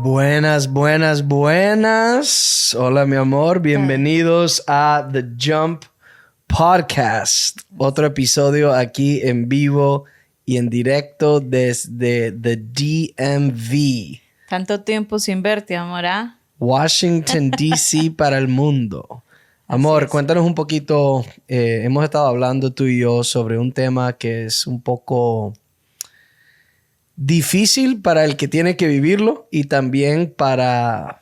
Buenas, buenas, buenas. Hola, mi amor. Bienvenidos a The Jump Podcast. Otro episodio aquí en vivo y en directo desde The DMV. Tanto tiempo sin verte, amor, ¿ah? Washington, D.C. para el mundo. Amor, cuéntanos un poquito. Hemos estado hablando tú y yo sobre un tema que es un poco difícil para el que tiene que vivirlo y también para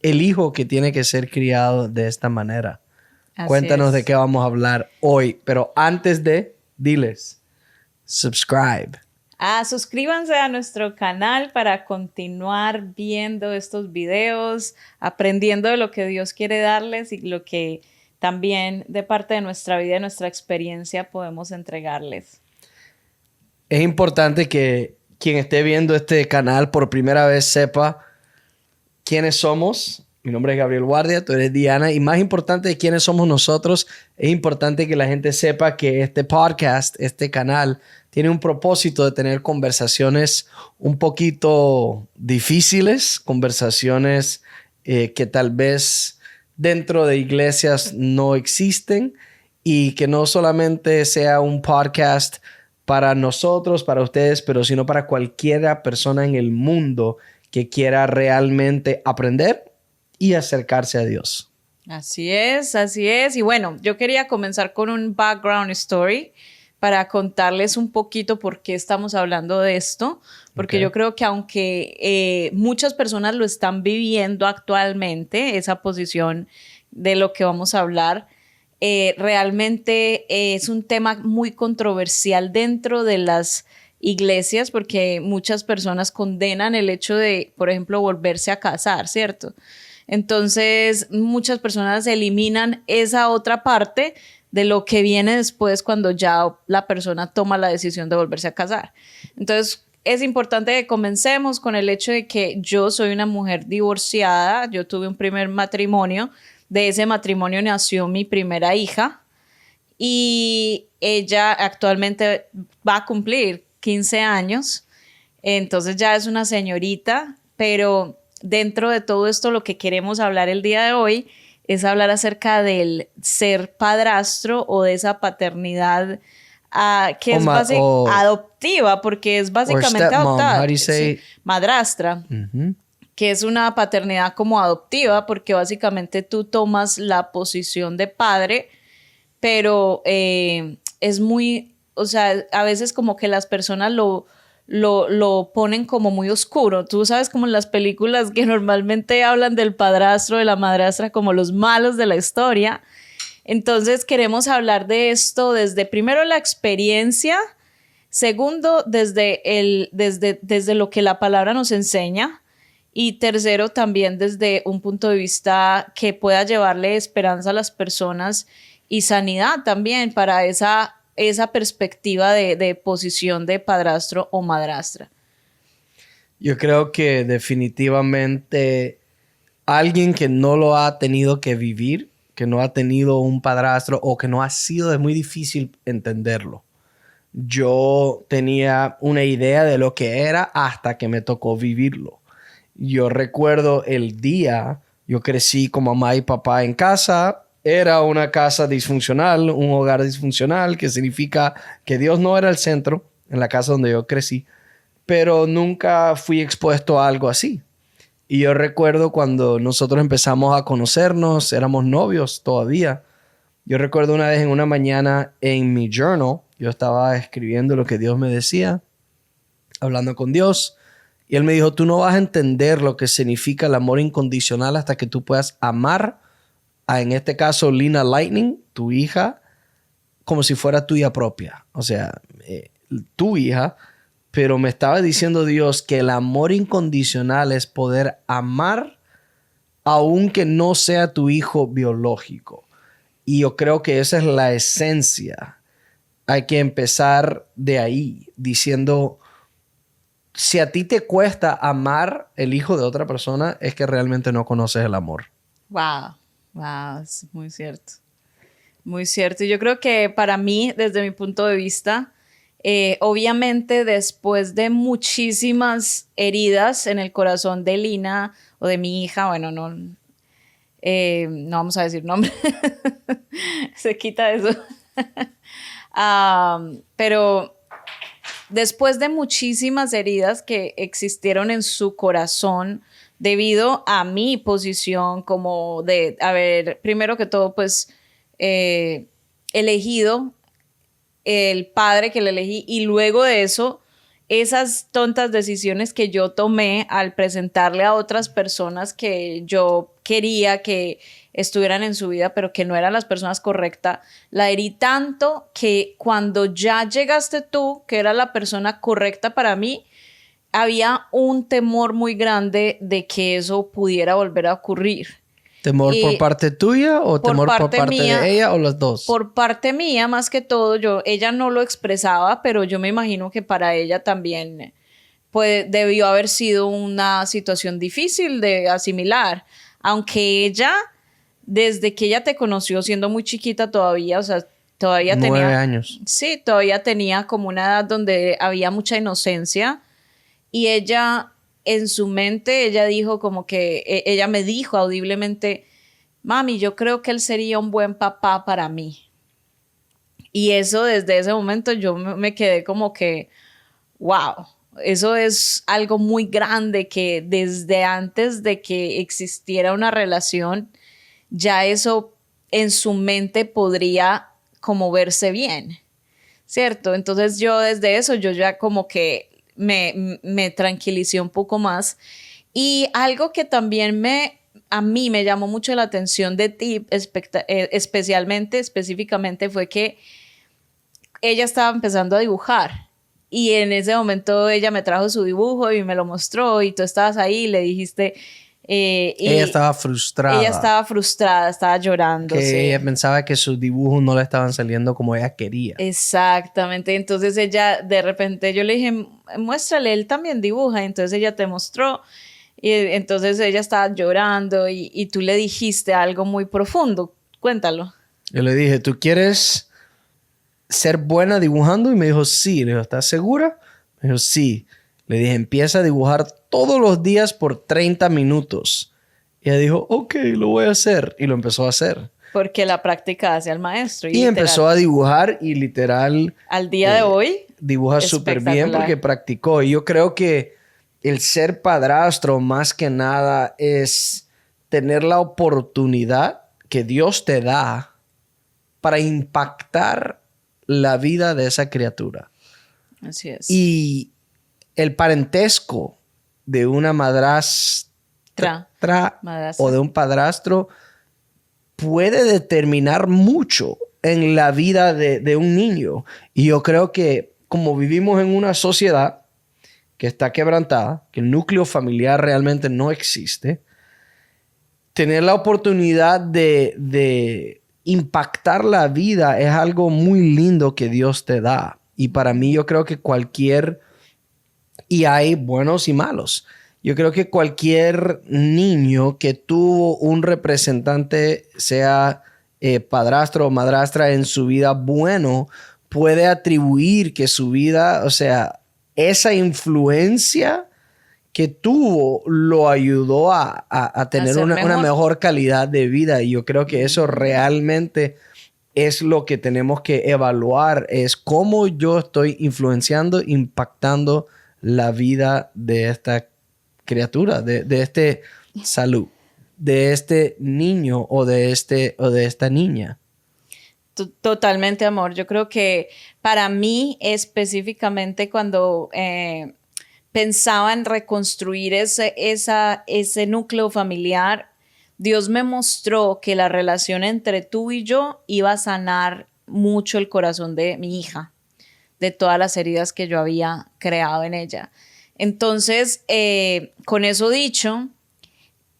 el hijo que tiene que ser criado de esta manera. Cuéntanos de qué vamos a hablar hoy, pero antes de, diles, subscribe. Suscríbanse a nuestro canal para continuar viendo estos videos, aprendiendo de lo que Dios quiere darles y lo que también de parte de nuestra vida y nuestra experiencia podemos entregarles. Es importante que quien esté viendo este canal por primera vez sepa quiénes somos. Mi nombre es Gabriel Guardia, tú eres Diana. Y más importante de quiénes somos nosotros, es importante que la gente sepa que este podcast, este canal, tiene un propósito de tener conversaciones un poquito difíciles, conversaciones que tal vez dentro de iglesias no existen y que no solamente sea un podcast para nosotros, para ustedes, pero sino para cualquier persona en el mundo que quiera realmente aprender y acercarse a Dios. Así es, así es. Y bueno, yo quería comenzar con un background story para contarles un poquito por qué estamos hablando de esto, porque yo creo que aunque muchas personas lo están viviendo actualmente, esa posición de lo que vamos a hablar, realmente es un tema muy controversial dentro de las iglesias porque muchas personas condenan el hecho de, por ejemplo, volverse a casar, ¿cierto? Entonces, muchas personas eliminan esa otra parte de lo que viene después cuando ya la persona toma la decisión de volverse a casar. Entonces, es importante que comencemos con el hecho de que yo soy una mujer divorciada, yo tuve un primer matrimonio, de ese matrimonio nació mi primera hija y ella actualmente va a cumplir 15 años, entonces ya es una señorita, pero dentro de todo esto lo que queremos hablar el día de hoy es hablar acerca del ser padrastro o de esa paternidad que es adoptiva, porque es básicamente adoptada. Sí, madrastra. Que es una paternidad como adoptiva, porque básicamente tú tomas la posición de padre, pero es muy, o sea, a veces como que las personas lo ponen como muy oscuro. Tú sabes, como en las películas que normalmente hablan del padrastro, de la madrastra, como los malos de la historia. Entonces queremos hablar de esto desde primero la experiencia, segundo desde lo que la palabra nos enseña, y tercero, también desde un punto de vista que pueda llevarle esperanza a las personas y sanidad también para esa perspectiva de posición de padrastro o madrastra. Yo creo que definitivamente alguien que no lo ha tenido que vivir, que no ha tenido un padrastro o que no ha sido, es muy difícil entenderlo. Yo tenía una idea de lo que era hasta que me tocó vivirlo. Yo recuerdo el día, yo crecí con mamá y papá en casa. Era una casa disfuncional, un hogar disfuncional, que significa que Dios no era el centro en la casa donde yo crecí, pero nunca fui expuesto a algo así. Y yo recuerdo cuando nosotros empezamos a conocernos, éramos novios todavía. Yo recuerdo una vez en una mañana en mi journal, yo estaba escribiendo lo que Dios me decía, hablando con Dios. Y él me dijo, tú no vas a entender lo que significa el amor incondicional hasta que tú puedas amar a, en este caso, Lina Lightning, tu hija, como si fuera tuya propia. O sea, tu hija. Pero me estaba diciendo Dios que el amor incondicional es poder amar aunque no sea tu hijo biológico. Y yo creo que esa es la esencia. Hay que empezar de ahí, diciendo, si a ti te cuesta amar el hijo de otra persona, es que realmente no conoces el amor. Wow, es muy cierto. Muy cierto. Y yo creo que para mí, desde mi punto de vista, Obviamente, después de muchísimas heridas en el corazón de Lina o de mi hija, bueno, no vamos a decir nombre, se quita eso. Pero después de muchísimas heridas que existieron en su corazón debido a mi posición como de haber, primero que todo, pues, elegido el padre que le elegí y luego de eso, esas tontas decisiones que yo tomé al presentarle a otras personas que yo quería que estuvieran en su vida, pero que no eran las personas correctas, la herí tanto que cuando ya llegaste tú, que era la persona correcta para mí, había un temor muy grande de que eso pudiera volver a ocurrir. ¿Temor por parte tuya o temor por parte mía, de ella o los dos? Por parte mía, más que todo, ella no lo expresaba, pero yo me imagino que para ella también debió haber sido una situación difícil de asimilar. Aunque ella, desde que ella te conoció siendo muy chiquita todavía, o sea, todavía 9 años. Sí, todavía tenía como una edad donde había mucha inocencia y ella en su mente, ella dijo como que, ella me dijo audiblemente, mami, yo creo que él sería un buen papá para mí. Y eso desde ese momento yo me quedé como que, wow, eso es algo muy grande que desde antes de que existiera una relación, ya eso en su mente podría como verse bien, ¿cierto? Entonces yo desde eso, yo ya como que me tranquilicé un poco más. Y algo que también a mí me llamó mucho la atención de ti, específicamente, fue que ella estaba empezando a dibujar. Y en ese momento ella me trajo su dibujo y me lo mostró y tú estabas ahí y le dijiste... ella estaba frustrada. Ella estaba frustrada, estaba llorando. Que ella pensaba que sus dibujos no le estaban saliendo como ella quería. Exactamente. Entonces ella, de repente, yo le dije, muéstrale, él también dibuja. Entonces ella te mostró. Y entonces ella estaba llorando y tú le dijiste algo muy profundo. Cuéntalo. Yo le dije, ¿tú quieres ser buena dibujando? Y me dijo, sí. Le dijo, ¿estás segura? Me dijo, sí. Le dije, empieza a dibujar todos los días por 30 minutos. Y ella dijo, ok, lo voy a hacer. Y lo empezó a hacer. Porque la práctica hace al maestro. Y empezó a dibujar y literal... Al día de hoy... Dibuja súper bien porque practicó. Y yo creo que el ser padrastro más que nada es tener la oportunidad que Dios te da para impactar la vida de esa criatura. Así es. Y el parentesco de una madrastra o de un padrastro puede determinar mucho en la vida de un niño. Y yo creo que como vivimos en una sociedad que está quebrantada, que el núcleo familiar realmente no existe, tener la oportunidad de impactar la vida es algo muy lindo que Dios te da. Y para mí yo creo que y hay buenos y malos. Yo creo que cualquier niño que tuvo un representante, sea padrastro o madrastra en su vida bueno, puede atribuir que su vida, o sea, esa influencia que tuvo lo ayudó a tener una mejor calidad de vida. Y yo creo que eso realmente es lo que tenemos que evaluar, es cómo yo estoy influenciando, impactando la vida de esta criatura, de este de este niño o de esta niña. Totalmente, amor. Yo creo que para mí específicamente cuando pensaba en reconstruir ese núcleo familiar, Dios me mostró que la relación entre tú y yo iba a sanar mucho el corazón de mi hija, de todas las heridas que yo había creado en ella. Entonces, con eso dicho,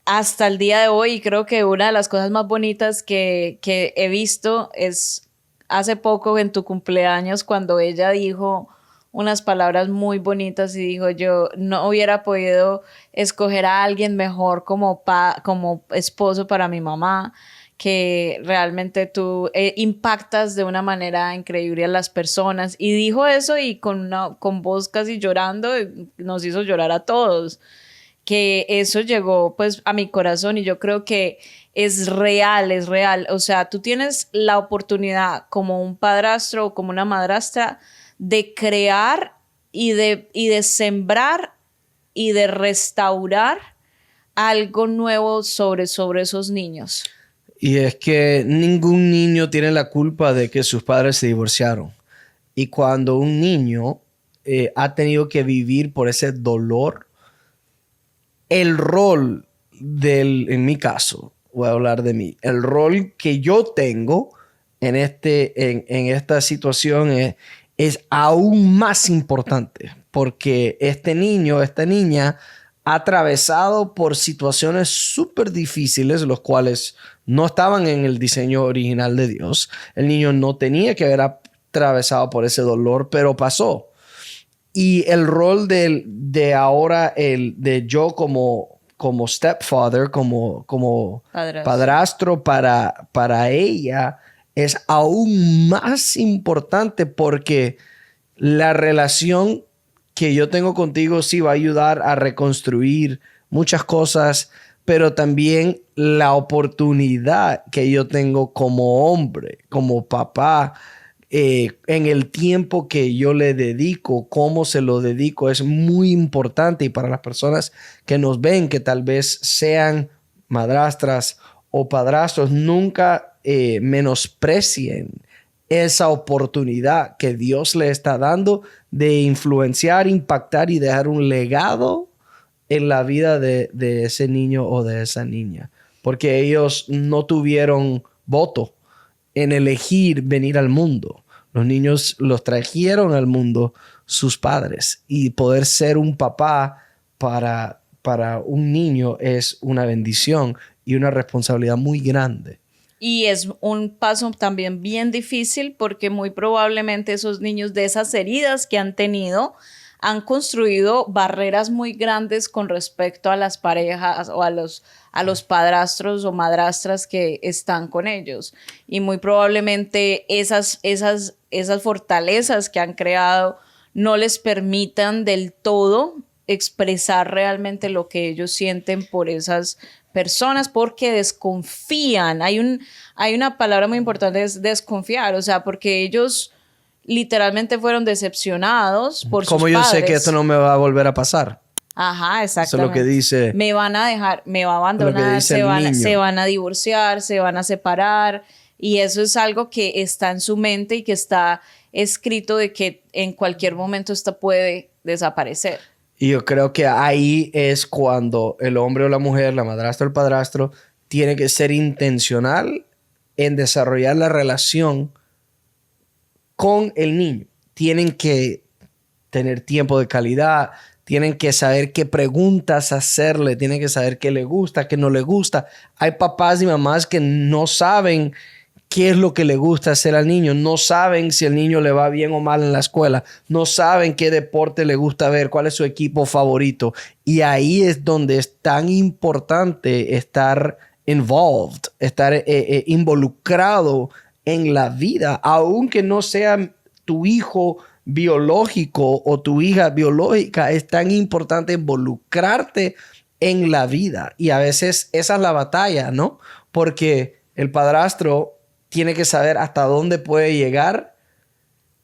hasta el día de hoy, creo que una de las cosas más bonitas que he visto es hace poco en tu cumpleaños cuando ella dijo unas palabras muy bonitas y dijo, yo no hubiera podido escoger a alguien mejor como esposo para mi mamá, que realmente tú impactas de una manera increíble a las personas. Y dijo eso y con voz casi llorando, nos hizo llorar a todos, que eso llegó pues a mi corazón y yo creo que es real, es real. O sea, tú tienes la oportunidad como un padrastro o como una madrastra de crear y de sembrar y de restaurar algo nuevo sobre esos niños. Y es que ningún niño tiene la culpa de que sus padres se divorciaron. Y cuando un niño ha tenido que vivir por ese dolor, el rol en mi caso, voy a hablar de mí, el rol que yo tengo en esta situación es aún más importante porque este niño, esta niña ha atravesado por situaciones súper difíciles, los cuales no estaban en el diseño original de Dios. El niño no tenía que haber atravesado por ese dolor, pero pasó. Y el rol de ahora, de yo como stepfather, como padrastro para ella, es aún más importante porque la relación que yo tengo contigo sí va a ayudar a reconstruir muchas cosas, pero también la oportunidad que yo tengo como hombre, como papá, en el tiempo que yo le dedico, cómo se lo dedico, es muy importante. Y para las personas que nos ven, que tal vez sean madrastras o padrastros, nunca menosprecien esa oportunidad que Dios le está dando de influenciar, impactar y dejar un legado en la vida de ese niño o de esa niña. Porque ellos no tuvieron voto en elegir venir al mundo. Los niños los trajeron al mundo sus padres. Y poder ser un papá para un niño es una bendición y una responsabilidad muy grande. Y es un paso también bien difícil porque muy probablemente esos niños de esas heridas que han tenido han construido barreras muy grandes con respecto a las parejas o a los padrastros o madrastras que están con ellos. Y muy probablemente esas fortalezas que han creado no les permitan del todo expresar realmente lo que ellos sienten por esas personas porque desconfían. Hay una palabra muy importante, es desconfiar, o sea, porque ellos literalmente fueron decepcionados por sus padres. Como yo sé que esto no me va a volver a pasar. Ajá, exactamente. Eso es lo que dice. Me van a dejar, me va a abandonar, se van a divorciar, se van a separar. Y eso es algo que está en su mente y que está escrito de que en cualquier momento esto puede desaparecer. Y yo creo que ahí es cuando el hombre o la mujer, la madrastra o el padrastro, tiene que ser intencional en desarrollar la relación con el niño. Tienen que tener tiempo de calidad, tienen que saber qué preguntas hacerle, tienen que saber qué le gusta, qué no le gusta. Hay papás y mamás que no saben qué es lo que le gusta hacer al niño. No saben si el niño le va bien o mal en la escuela. No saben qué deporte le gusta ver, cuál es su equipo favorito. Y ahí es donde es tan importante estar involved, estar involucrado en la vida, aunque no sea tu hijo biológico o tu hija biológica. Es tan importante involucrarte en la vida. Y a veces esa es la batalla, ¿no? Porque el padrastro tiene que saber hasta dónde puede llegar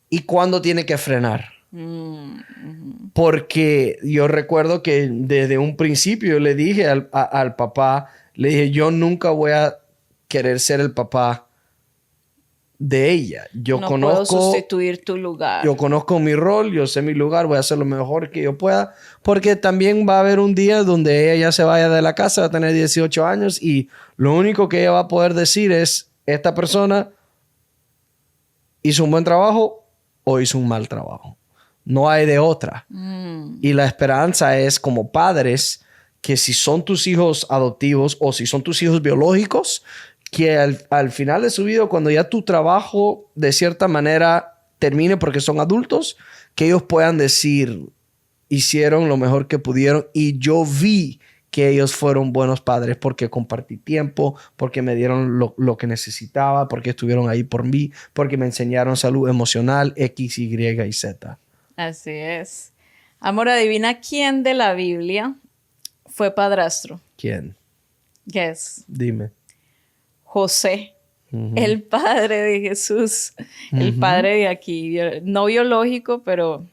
y cuándo tiene que frenar. Porque yo recuerdo que desde un principio yo le dije al papá, le dije, yo nunca voy a querer ser el papá de ella. Yo no puedo sustituir tu lugar. Yo conozco mi rol, yo sé mi lugar, voy a hacer lo mejor que yo pueda, porque también va a haber un día donde ella ya se vaya de la casa, va a tener 18 años y lo único que ella va a poder decir es, esta persona hizo un buen trabajo o hizo un mal trabajo. No hay de otra. Y la esperanza es como padres que si son tus hijos adoptivos o si son tus hijos biológicos, que al final de su vida, cuando ya tu trabajo de cierta manera termine porque son adultos, que ellos puedan decir, hicieron lo mejor que pudieron y yo vi que ellos fueron buenos padres porque compartí tiempo, porque me dieron lo que necesitaba, porque estuvieron ahí por mí, porque me enseñaron salud emocional, X, Y y Z. Así es. Amor, adivina quién de la Biblia fue padrastro. ¿Quién? Guess. Dime. José, el padre de Jesús, el padre de aquí, no biológico, pero...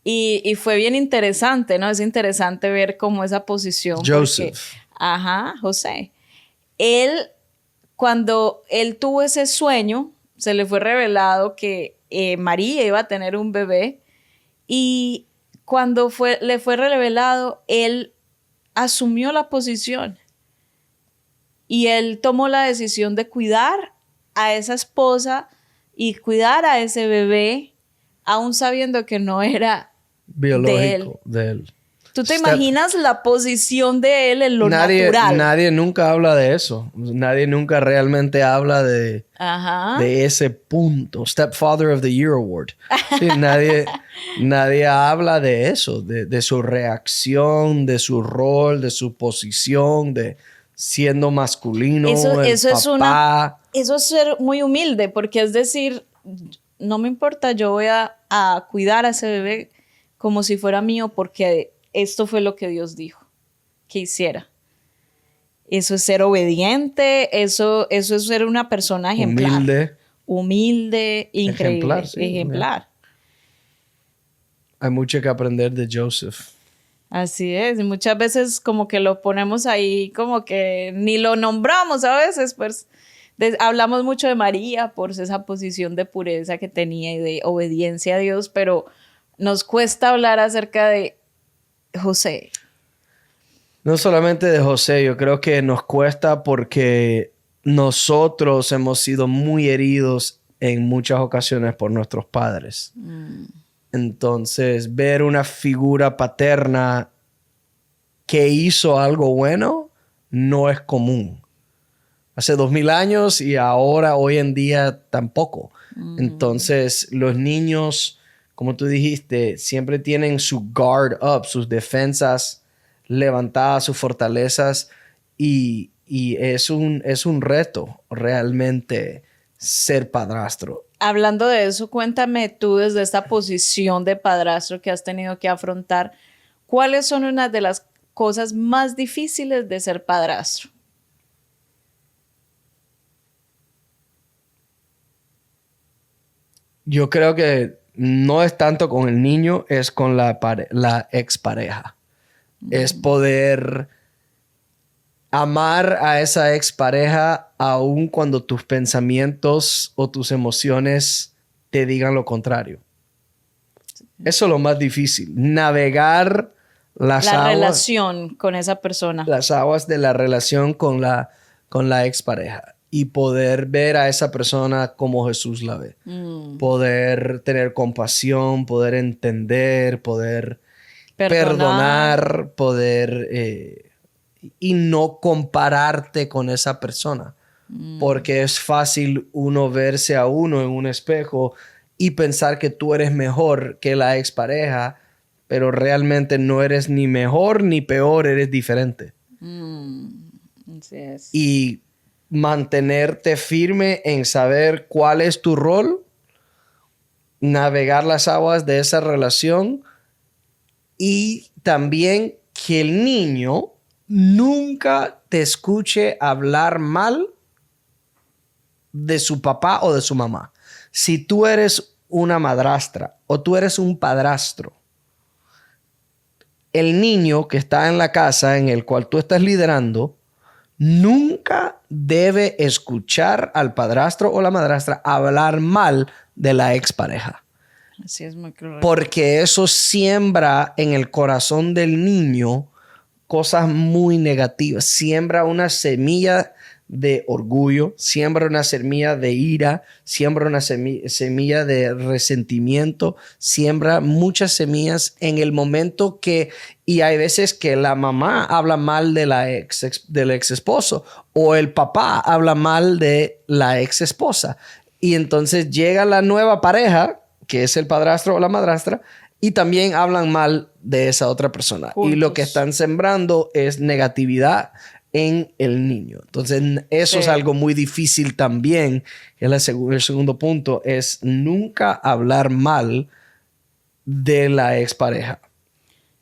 Y fue bien interesante, ¿no? Es interesante ver cómo esa posición. Joseph. Porque, ajá, José. Él, cuando él tuvo ese sueño, se le fue revelado que María iba a tener un bebé. Y cuando le fue revelado, él asumió la posición. Y él tomó la decisión de cuidar a esa esposa y cuidar a ese bebé, aún sabiendo que no era biológico de él. ¿Tú te imaginas la posición de él en lo natural? Nadie nunca habla de eso. Nadie nunca realmente habla de ese punto. Stepfather of the Year Award. Sí, nadie habla de eso, de su reacción, de su rol, de su posición, de siendo masculino, eso es ser muy humilde, porque es decir, no me importa, yo voy a cuidar a ese bebé como si fuera mío, porque esto fue lo que Dios dijo que hiciera. Eso es ser obediente, eso es ser una persona ejemplar. Humilde, increíble, ejemplar. Hay mucho que aprender de Joseph. Así es, y muchas veces como que lo ponemos ahí, como que ni lo nombramos a veces, pues hablamos mucho de María por esa posición de pureza que tenía y de obediencia a Dios, pero nos cuesta hablar acerca de José. No solamente de José, yo creo que nos cuesta porque nosotros hemos sido muy heridos en muchas ocasiones por nuestros padres. Entonces, ver una figura paterna que hizo algo bueno no es común. Hace 2000 años y ahora, hoy en día, tampoco. Entonces, los niños, como tú dijiste, siempre tienen su guard up, sus defensas levantadas, sus fortalezas. Y es un reto realmente ser padrastro. Hablando de eso, cuéntame tú desde esta posición de padrastro que has tenido que afrontar, ¿cuáles son unas de las cosas más difíciles de ser padrastro? Yo creo que no es tanto con el niño, es con la expareja. Es poder amar a esa expareja aun cuando tus pensamientos o tus emociones te digan lo contrario. Eso es lo más difícil. Navegar la relación con esa persona. Las aguas de la relación con la expareja. Y poder ver a esa persona como Jesús la ve. Poder tener compasión, poder entender, poder perdonar, poder... y no compararte con esa persona. Porque es fácil uno verse a uno en un espejo y pensar que tú eres mejor que la expareja, pero realmente no eres ni mejor ni peor, eres diferente. Así es. Y mantenerte firme en saber cuál es tu rol, navegar las aguas de esa relación y también que el niño nunca te escuche hablar mal de su papá o de su mamá. Si tú eres una madrastra o tú eres un padrastro, el niño que está en la casa en el cual tú estás liderando nunca debe escuchar al padrastro o la madrastra hablar mal de la expareja. Así es, muy correcto. Porque eso siembra en el corazón del niño cosas muy negativas. Siembra una semilla de orgullo, siembra una semilla de ira, siembra una semilla de resentimiento, siembra muchas semillas en el momento que... Y hay veces que la mamá habla mal de del ex esposo o el papá habla mal de la ex esposa. Y entonces llega la nueva pareja, que es el padrastro o la madrastra, y también hablan mal de esa otra persona. Juntos. Y lo que están sembrando es negatividad en el niño. Entonces, eso es algo muy difícil también. El segundo punto es nunca hablar mal de la expareja.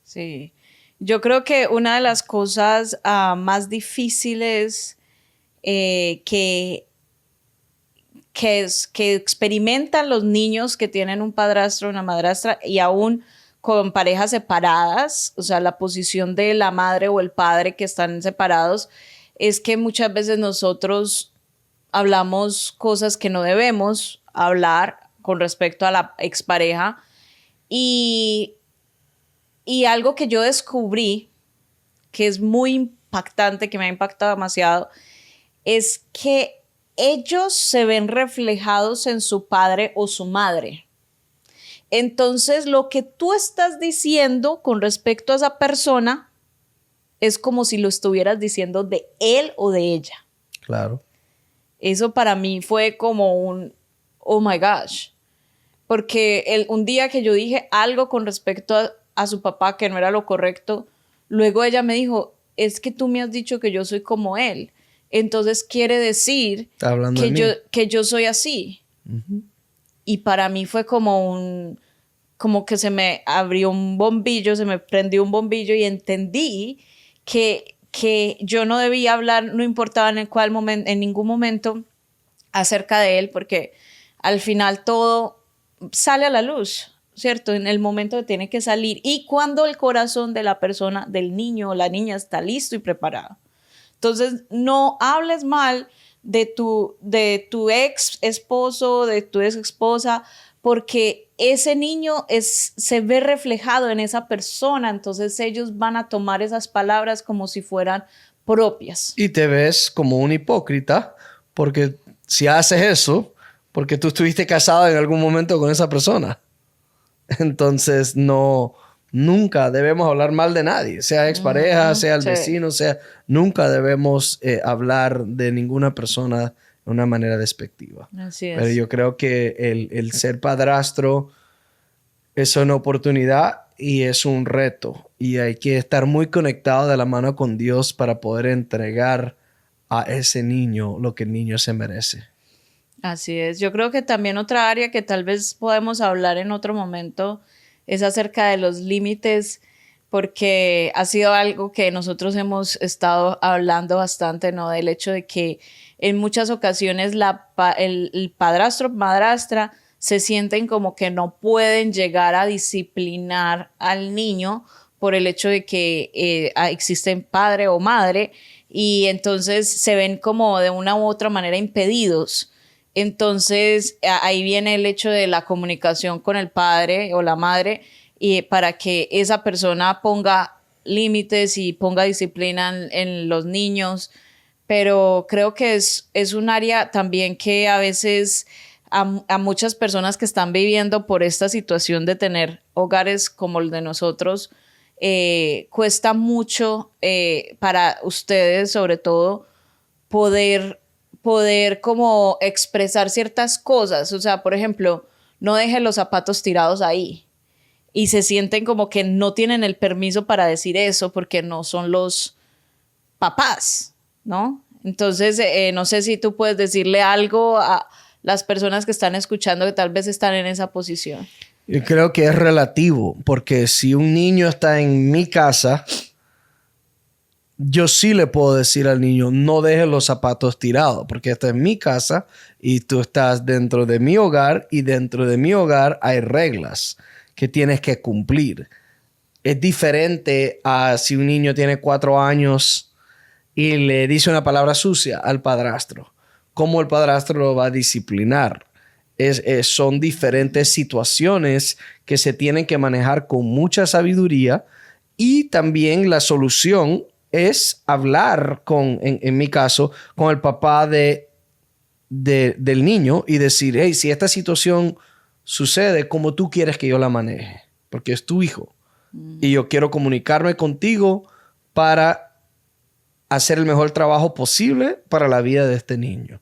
Sí. Yo creo que una de las cosas más difíciles que experimentan los niños que tienen un padrastro o una madrastra y aún con parejas separadas, o sea, la posición de la madre o el padre que están separados, es que muchas veces nosotros hablamos cosas que no debemos hablar con respecto a la expareja y algo que yo descubrí que es muy impactante, que me ha impactado demasiado, es que ellos se ven reflejados en su padre o su madre. Entonces, lo que tú estás diciendo con respecto a esa persona es como si lo estuvieras diciendo de él o de ella. Claro. Eso para mí fue como un, oh my gosh. Porque un día que yo dije algo con respecto a su papá que no era lo correcto, luego ella me dijo, es que tú me has dicho que yo soy como él. Entonces quiere decir que yo soy así. Uh-huh. Y para mí fue como que se me abrió un bombillo, se me prendió un bombillo y entendí que yo no debía hablar, no importaba en ningún momento acerca de él, porque al final todo sale a la luz, ¿cierto? En el momento que tiene que salir y cuando el corazón de la persona, del niño o la niña está listo y preparado. Entonces, no hables mal de tu ex esposo, de tu ex esposa, porque ese niño se ve reflejado en esa persona, entonces ellos van a tomar esas palabras como si fueran propias. Y te ves como un hipócrita, porque si haces eso, porque tú estuviste casado en algún momento con esa persona. Entonces, nunca debemos hablar mal de nadie, sea expareja, sea el vecino, nunca debemos hablar de ninguna persona de una manera despectiva. Así es. Pero yo creo que el ser padrastro es una oportunidad y es un reto. Y hay que estar muy conectado de la mano con Dios para poder entregar a ese niño lo que el niño se merece. Así es. Yo creo que también otra área que tal vez podemos hablar en otro momento es acerca de los límites, porque ha sido algo que nosotros hemos estado hablando bastante, ¿no? Del hecho de que en muchas ocasiones el padrastro, madrastra, se sienten como que no pueden llegar a disciplinar al niño por el hecho de que existen padre o madre y entonces se ven como de una u otra manera impedidos. Entonces, ahí viene el hecho de la comunicación con el padre o la madre y para que esa persona ponga límites y ponga disciplina en los niños. Pero creo que es un área también que a veces a muchas personas que están viviendo por esta situación de tener hogares como el de nosotros, cuesta mucho para ustedes, sobre todo, poder como expresar ciertas cosas. O sea, por ejemplo, no deje los zapatos tirados ahí. Y se sienten como que no tienen el permiso para decir eso porque no son los papás, ¿no? Entonces, no sé si tú puedes decirle algo a las personas que están escuchando que tal vez están en esa posición. Yo creo que es relativo, porque si un niño está en mi casa, yo sí le puedo decir al niño, no dejes los zapatos tirados, porque esta es mi casa y tú estás dentro de mi hogar y dentro de mi hogar hay reglas que tienes que cumplir. Es diferente a si un niño tiene 4 años y le dice una palabra sucia al padrastro. ¿Cómo el padrastro lo va a disciplinar? Son diferentes situaciones que se tienen que manejar con mucha sabiduría y también la solución es hablar en mi caso, con el papá del niño y decir, hey, si esta situación sucede, ¿cómo tú quieres que yo la maneje? Porque es tu hijo. Y yo quiero comunicarme contigo para hacer el mejor trabajo posible para la vida de este niño.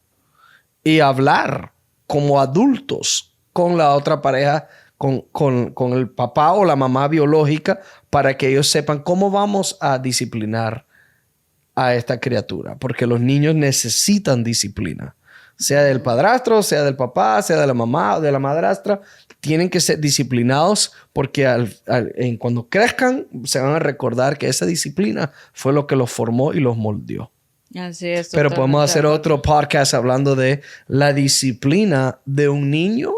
Y hablar como adultos con la otra pareja con el papá o la mamá biológica para que ellos sepan cómo vamos a disciplinar a esta criatura. Porque los niños necesitan disciplina. Sea del padrastro, sea del papá, sea de la mamá o de la madrastra. Tienen que ser disciplinados porque cuando crezcan se van a recordar que esa disciplina fue lo que los formó y los moldeó. Así es. Pero podemos hacer totalmente. otro podcast hablando de la disciplina de un niño,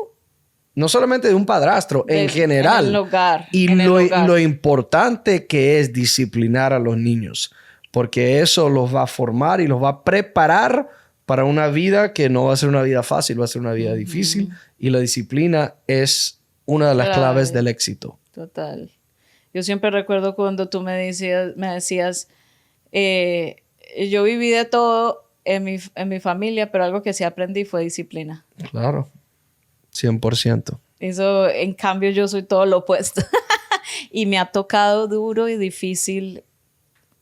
no solamente de un padrastro, en general. En el hogar. Y en el hogar. lo importante que es disciplinar a los niños, porque eso los va a formar y los va a preparar para una vida que no va a ser una vida fácil, va a ser una vida difícil. Y la disciplina es una de las claves del éxito. Total. Yo siempre recuerdo cuando tú me decías, yo viví de todo en mi familia, pero algo que sí aprendí fue disciplina. Claro, 100%. Eso, en cambio, yo soy todo lo opuesto. Y me ha tocado duro y difícil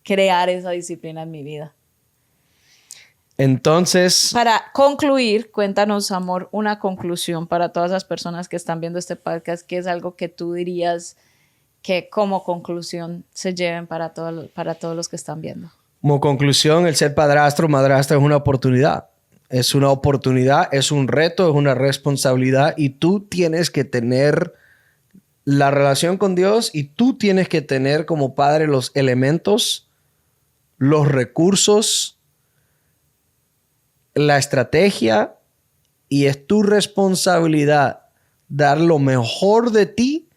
crear esa disciplina en mi vida. Entonces, Para concluir, cuéntanos, amor, una conclusión para todas las personas que están viendo este podcast, que es algo que tú dirías que como conclusión se lleven para todos los que están viendo. como conclusión, el ser padrastro o madrastra es una oportunidad. Es una oportunidad, es un reto, es una responsabilidad y tú tienes que tener la relación con Dios y tú tienes que tener como padre los elementos, los recursos, la estrategia y es tu responsabilidad dar lo mejor de ti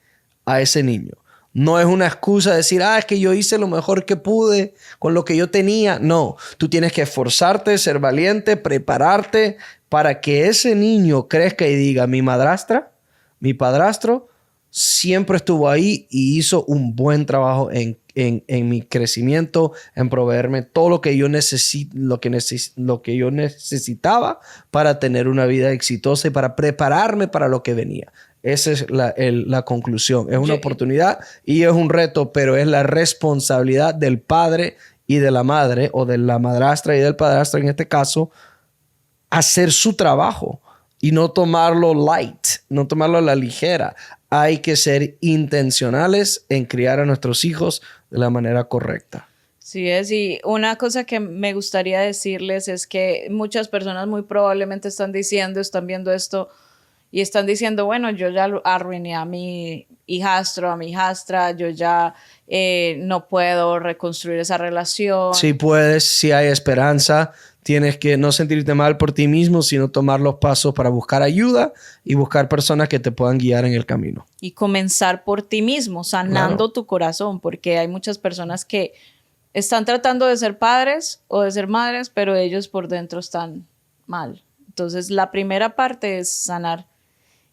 a ese niño. No es una excusa decir, es que yo hice lo mejor que pude con lo que yo tenía. No, tú tienes que esforzarte, ser valiente, prepararte para que ese niño crezca y diga, mi madrastra, mi padrastro siempre estuvo ahí y hizo un buen trabajo en mi crecimiento, en proveerme todo lo que yo lo que yo necesitaba para tener una vida exitosa y para prepararme para lo que venía. Esa es la conclusión. Es una oportunidad y es un reto, pero es la responsabilidad del padre y de la madre, o de la madrastra y del padrastro en este caso, hacer su trabajo y no tomarlo light, no tomarlo a la ligera. Hay que ser intencionales en criar a nuestros hijos de la manera correcta. Sí es, y una cosa que me gustaría decirles es que muchas personas muy probablemente están viendo esto y están diciendo, bueno, yo ya arruiné a mi hijastro, a mi hijastra, yo ya no puedo reconstruir esa relación. Si puedes, si hay esperanza, tienes que no sentirte mal por ti mismo, sino tomar los pasos para buscar ayuda y buscar personas que te puedan guiar en el camino. Y comenzar por ti mismo, sanando tu corazón, porque hay muchas personas que están tratando de ser padres o de ser madres, pero ellos por dentro están mal. Entonces, la primera parte es sanar.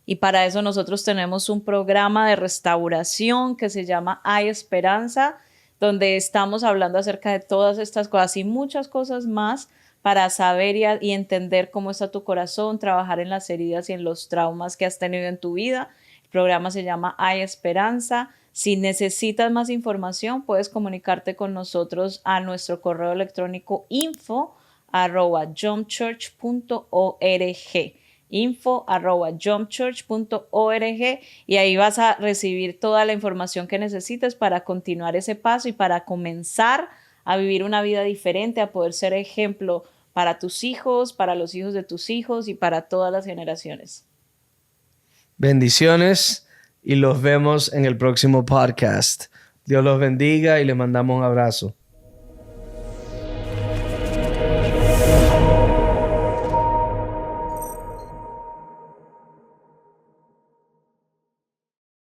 Y para eso nosotros tenemos un programa de restauración que se llama Hay Esperanza, donde estamos hablando acerca de todas estas cosas y muchas cosas más para saber y entender cómo está tu corazón, trabajar en las heridas y en los traumas que has tenido en tu vida. El programa se llama Hay Esperanza. Si necesitas más información, puedes comunicarte con nosotros a nuestro correo electrónico info@jumpchurch.org. info@jumpchurch.org y ahí vas a recibir toda la información que necesites para continuar ese paso y para comenzar a vivir una vida diferente, a poder ser ejemplo para tus hijos, para los hijos de tus hijos y para todas las generaciones. Bendiciones y los vemos en el próximo podcast. Dios los bendiga y les mandamos un abrazo.